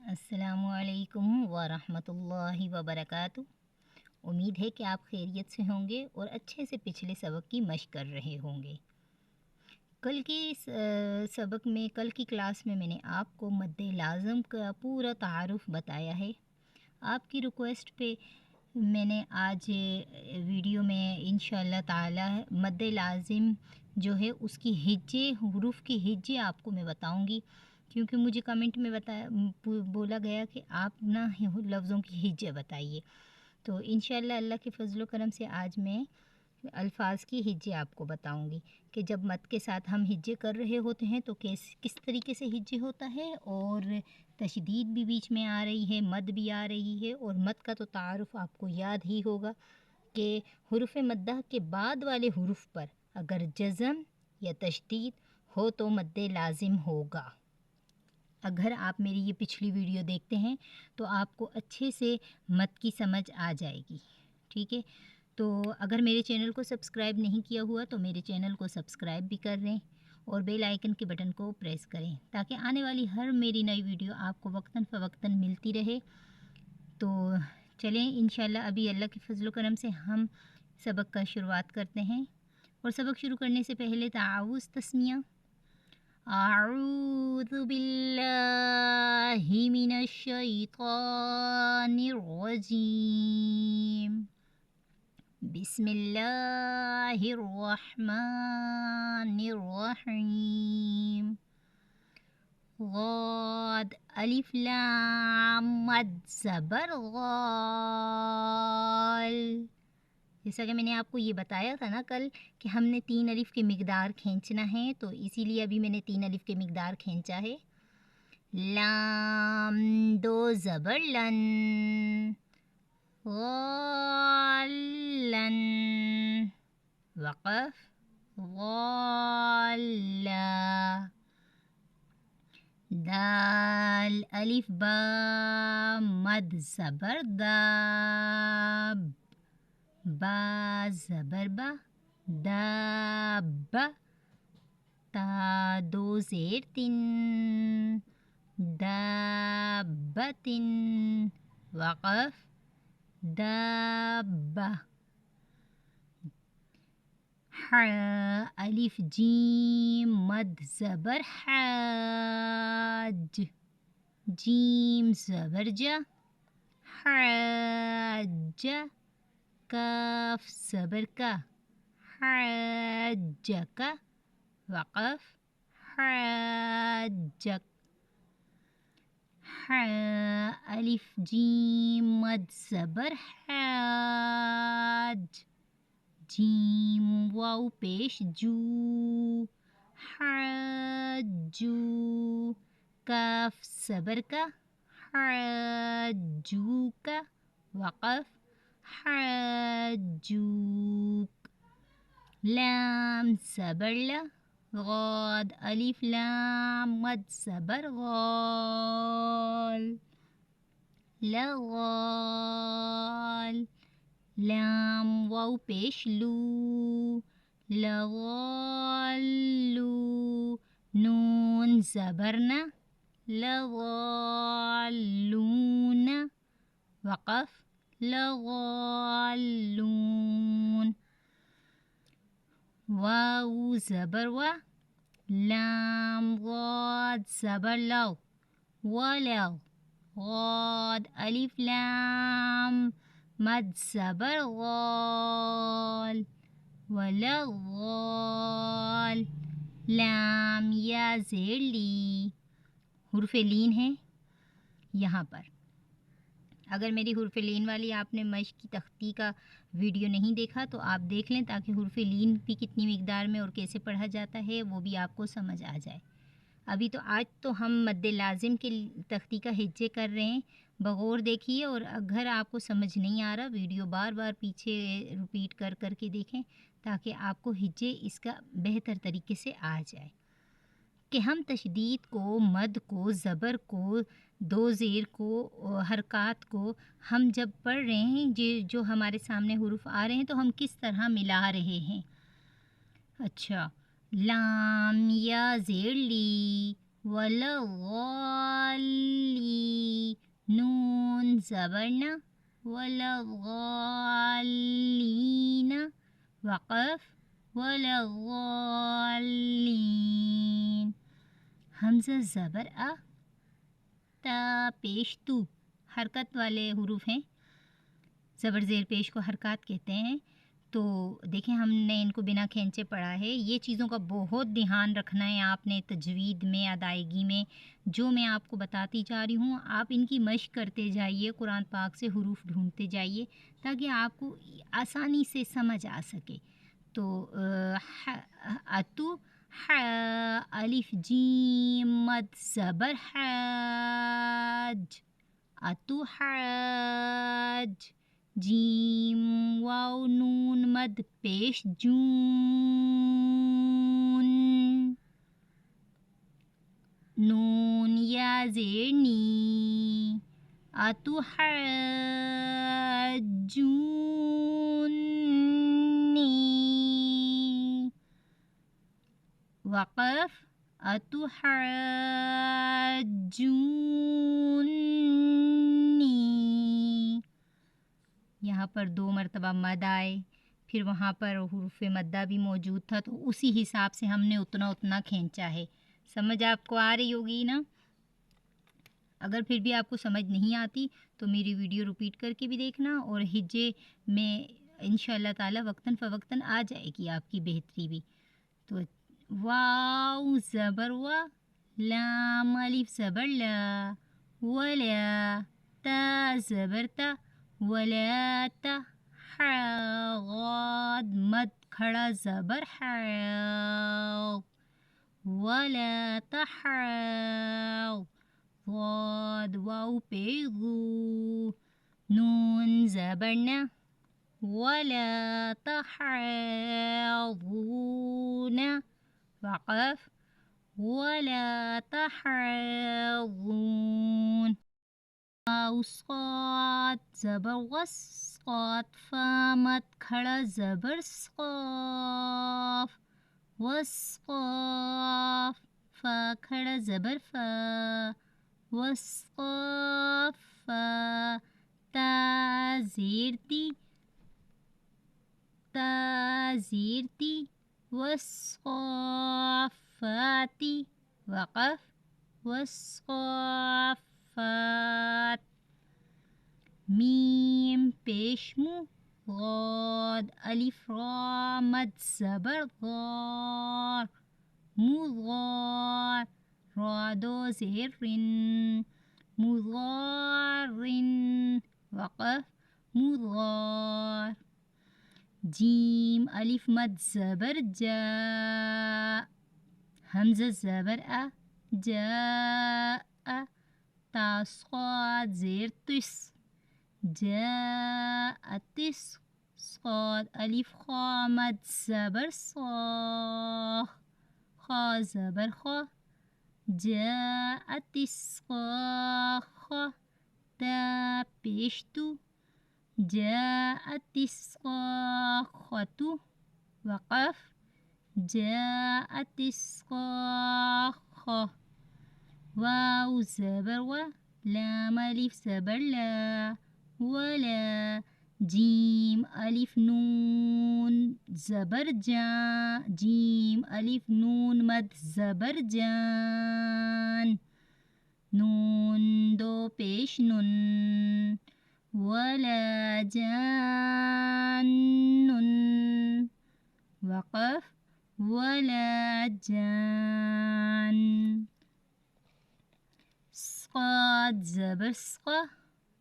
अस्सलामुअलैकुम वरहमतुल्लाहि वबरकातुह। उम्मीद है कि आप खैरियत से होंगे और अच्छे से पिछले सबक की मशक कर रहे होंगे। कल की सबक में कल की क्लास में मैंने आपको मद्दे लाज़म का पूरा तारुफ़ बताया है। आपकी रिक्वेस्ट पे मैंने आज वीडियो में इंशाअल्लाह ताला मद्दे लाज़िम जो है उसकी हिज्जे हुरूफ की हिज्जे आपको मैं बताऊंगी, क्योंकि मुझे कमेंट में बोला गया कि आप ना लफ्ज़ों की हिज्जे बताइए। तो इंशाअल्लाह अल्लाह के फ़ज़ल व करम से आज मैं अल्फाज की हिज्जे आपको बताऊंगी कि जब मद के साथ हम हिज्जे कर रहे होते हैं तो किस तरीके से हिज्जे होता है, और तशदीद भी बीच में आ रही है, मद भी आ रही है। और मद का तो तारुफ़ आपको याद ही होगा कि हुरूफ मद्दा के बाद वाले हुरूफ पर अगर जज़म या तशदीद हो तो मद्दे लाजिम होगा। अगर आप मेरी ये पिछली वीडियो देखते हैं तो आपको अच्छे से मद की समझ आ जाएगी। ठीक है, तो अगर मेरे चैनल को सब्सक्राइब नहीं किया हुआ तो मेरे चैनल को सब्सक्राइब भी कर लें और बेल आइकन के बटन को प्रेस करें ताकि आने वाली हर मेरी नई वीडियो आपको वक्तन फ़वक्तन मिलती रहे। तो चलें इंशाल्लाह अभी अल्लाह के फ़ज़ल करम से हम सबक का शुरुआत करते हैं। और सबक शुरू करने से पहले ताउज़ तस्मिया। अऊज़ु बिल्लाहि मिनश शैतानिर रजीम। बिस्मिल्लाहिर्रहमानिर्रहीम। ग़ाद अलिफ लाम मद ज़बर ग़ाल। जैसा कि मैंने आपको ये बताया था ना कल कि हमने 3 अलिफ़ के मिक़दार खींचना है, तो इसीलिए अभी मैंने 3 अलिफ़ के मिक़दार खींचा है। लाम 2 ज़बर लन, ग़ालन, वक़फ़ ग़ाला। दाल अलिफ बा मद ज़बर दाब, बा ज़बर बा, दाब। ता 2 ज़ेर तिन, दाबतिन, वक़फ़ दाबा। हा अलिफ जीम मद ज़बर हाज, जीम ज़बर जा, हाजा। काफ ज़बर का, हाजका, वक़फ़ हाजक। हा अलिफ जीम मद ज़बर हाज, जीम वाव पेश जू, हाजू। काफ ज़बर का, हाजूका, वक़फ़ हाजूक। लाम ज़बर ला, ग़ाद अलिफ लाम मद ज़बर ग़ाल, लगाल। लाम वाव पेश लू, लगालू। नून ज़बर ना, लगालूना, वक़फ़ लगालून। वाव ज़बर वा, लाम ग़ाद ज़बर लव, वलव। ग़ाद अलिफ लाम मद ज़बर ग़ाल, वलग़ाल। लाम या ज़ेर ली, हुर्फ़ लीन है यहाँ पर। अगर मेरी हुर्फ़ लीन वाली आपने मश्क की तख्ती का वीडियो नहीं देखा तो आप देख लें, ताकि हुर्फ़ लीन भी कितनी मिक़दार में और कैसे पढ़ा जाता है वो भी आपको समझ आ जाए। अभी तो आज तो हम मद्दे लाजिम के तख्ती का हिज्जे कर रहे हैं, बग़ौर देखिए। और अगर आपको समझ नहीं आ रहा वीडियो बार बार पीछे रिपीट कर कर के देखें ताकि आपको हिज्जे इसका बेहतर तरीके से आ जाए। कि हम तशदीद को, मद को, ज़बर को, 2 ज़ेर को, हरकात को हम जब पढ़ रहे हैं, जो हमारे सामने हुरूफ आ रहे हैं तो हम किस तरह मिला रहे हैं। अच्छा, लाम या ज़ेर ली, वलग़ाली, زبرنا ولا الضالين وقف ولا الضالين. حمزہ زبر آ، تا پیش تو حرکت والے حروف ہیں، زبر زیر پیش کو حرکات کہتے ہیں. تو دیکھیں ہم نے ان کو بنا کھینچے پڑھا ہے. یہ چیزوں کا بہت دھیان رکھنا ہے آپ نے تجوید میں، ادائیگی میں. جو میں آپ کو بتاتی جا رہی ہوں آپ ان کی مشق کرتے جائیے، قرآن پاک سے حروف ڈھونڈتے جائیے تاکہ آپ کو آسانی سے سمجھ آ سکے. تو اتو ح، الف جیم مد زبر حاج، اتو حاج. جیم واو نون مد پیش جون، نون یا زیر نی، اتو حاجونی. وقف اتو حاجونی. یہاں پر 2 مرتبہ مد آئے، پھر وہاں پر حروف مدہ بھی موجود تھا تو اسی حساب سے ہم نے اتنا کھینچا ہے. سمجھ آپ کو آ رہی ہوگی نا؟ اگر پھر بھی آپ کو سمجھ نہیں آتی تو میری ویڈیو ریپیٹ کر کے بھی دیکھنا، اور ہجے میں انشاءاللہ تعالی وقتاً فوقتاً آ جائے گی آپ کی بہتری بھی. تو واو زبر وا، لام الف زبر لا، ولا تا زبر تا، ولا تا. حا غاد مد کھڑا زبر حاؤ، ولا تحاؤ. ضاد واو پیش غو، نون زبر نا، ولا تحاضون. وقف ولا تحاضون. واو صاد زبر غص، صاد فا مد کھڑا زبر صاف، وصقاف. فا کھڑا زبر فا، وصقافا. تا زیر تی، تا زیر تی، وصقافاتی. وقف وصقافات. میم پیش مو، غاد الف را مد زبر غار، مضار. را دو زیر رن، مضار. وقف مضار. جیم الف مد زبر جا، حمزہ زبر آ، جاء. تا صاد زیر تس، جاء تس. صاد الف خا مد زبر صاخ، خا زبر خا، جاءت الصاخة. تا پیش تو، جاءت الصاخة. وقف جاءت الصاخة. واو زبر و، لام الف زبر لا، ولا. جیم الف نون زبر جا، جیم الف نون مد زبر جان، نون دو پیش نن، ولا جانن. وقف ولا جان. صاد زبر صا،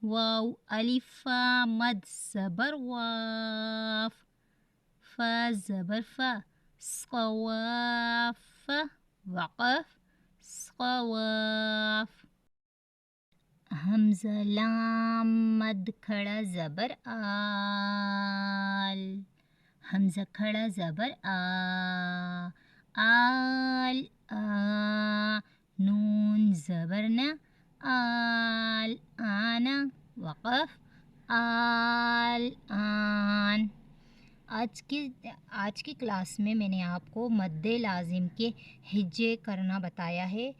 واو الف فا مد زبر واف، فا زبر فا، صواف. وقف صواف. حمزہ لام مد کھڑا زبر آل، حمزہ کھڑا زبر آ، آل آ. نون زبر نا، آل آنا. وقف آل آن. آج کی کلاس میں نے آپ کو مد لازم کے ہجے کرنا بتایا ہے.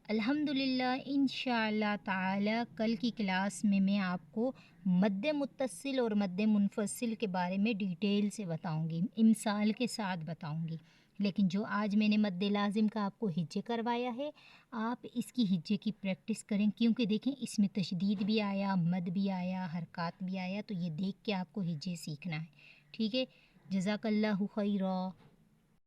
الحمدللہ انشاءاللہ تعالی کل کی کلاس میں میں آپ کو مد متصل اور مد منفصل کے بارے میں ڈیٹیل سے بتاؤں گی، امثال کے ساتھ بتاؤں گی۔ لیکن جو آج میں نے مد لازم کا آپ کو ہجے کروایا ہے، آپ اس کی ہجے کی پریکٹس کریں، کیونکہ دیکھیں اس میں تشدید بھی آیا، مد بھی آیا، حرکات بھی آیا، تو یہ دیکھ کے آپ کو ہجے سیکھنا ہے، ٹھیک ہے؟ جزاک اللہ خیرہ۔